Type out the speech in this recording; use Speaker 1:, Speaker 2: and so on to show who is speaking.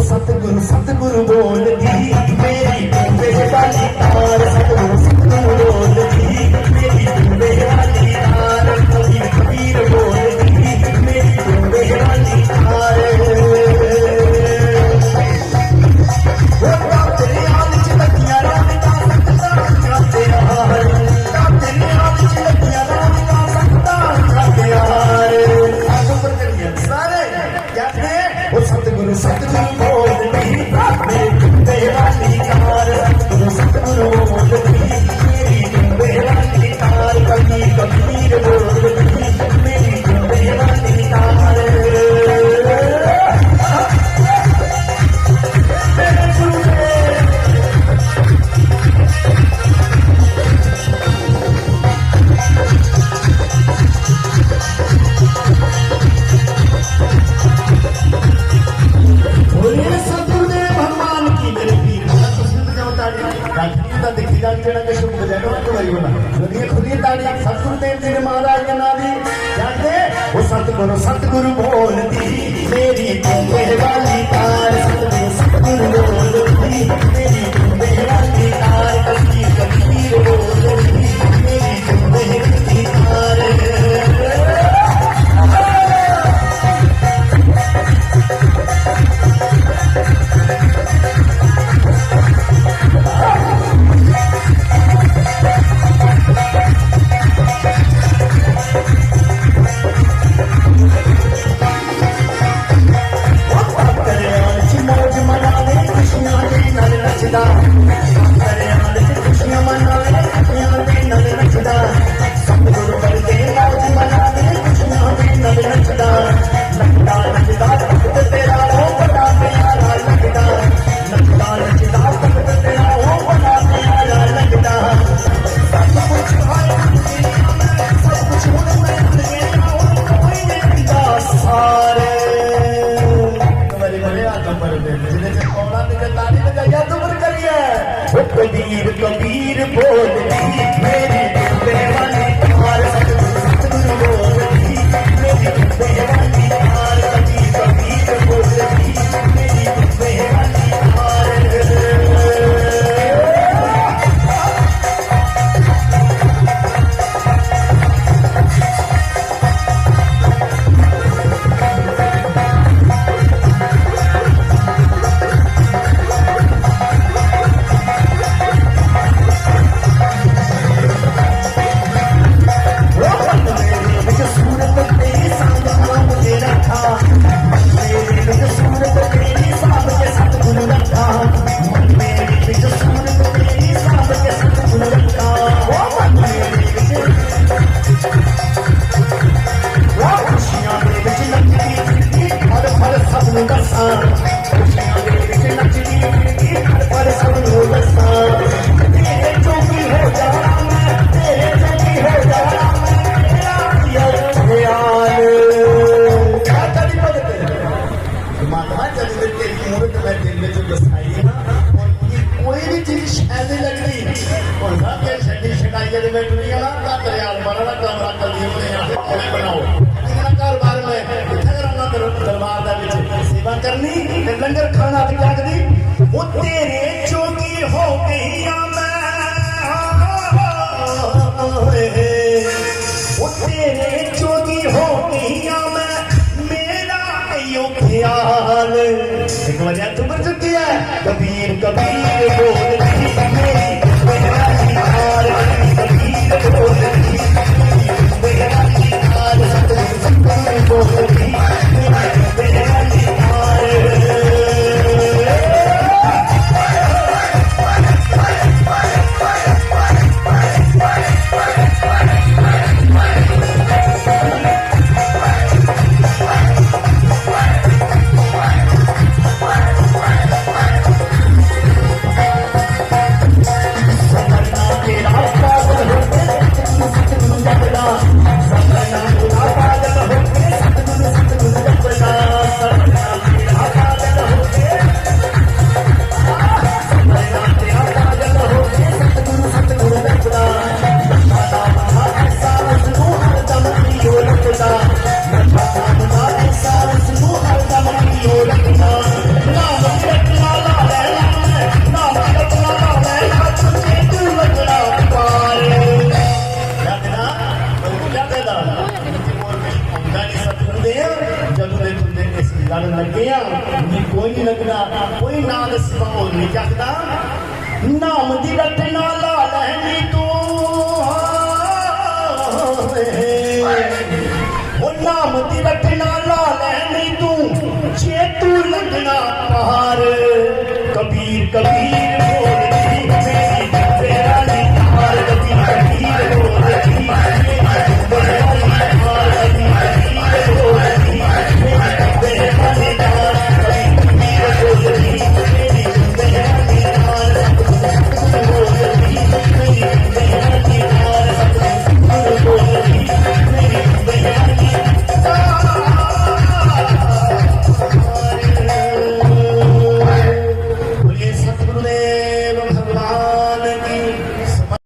Speaker 1: सतगुरु सतगुरु बोलती मेरी टूटे वाली तार, सतगुरु सतगुरु बोलती मेरी टूटे वाली तार, कबीर कबीर बोलती मेरी टूटे वाली तार। तेरे याद च लगियां रावियां सकदा जाते यार, तेरे याद च लगियां रावियां सकदा जाते यार। आग ऊपर करिए सारे कहते वो सतगुरु सतगुरु बोलती मेरी टूटे वाली तार, सतगुरु सतगुरु बोलती मेरी टूटे वाली तार, कबीर कबीर बोलती मेरी टूटे वाली तार। सतगुरु सतगुरु बोलती मेरी टूटे वाली तार, सतगुरु सतगुरु बोलती मेरी टूटे वाली तार, कबीर कबीर बोलती मेरी टूटे वाली तार। कबीर कबीर बोलती मेरी टूटे वाली तार, सतगुरु सतगुरु बोलती मेरी टूटे वाली तार, कबीर कबीर बोलती मेरी टूटे वाली तार। लंगर खाना क्या करी वो तेरे जोगी हो गई वो तेरे जोगी हो गई मैं, मेरा यो ख्याल। एक वजह तुम चुकी है कबीर कबीर बोलती मेरी वाली तार, कबीर बोलती मेरी वाली तार, सतगुरु सतगुरु बोलती मेरी वाली तार। जी कोई नहीं लगना कोई ना दसवा और नहीं चाहता नाम दी रटना ला लहनी तू ओ नाम दी रटना ला लहनी तू जे तू लगना पार कबीर कबीर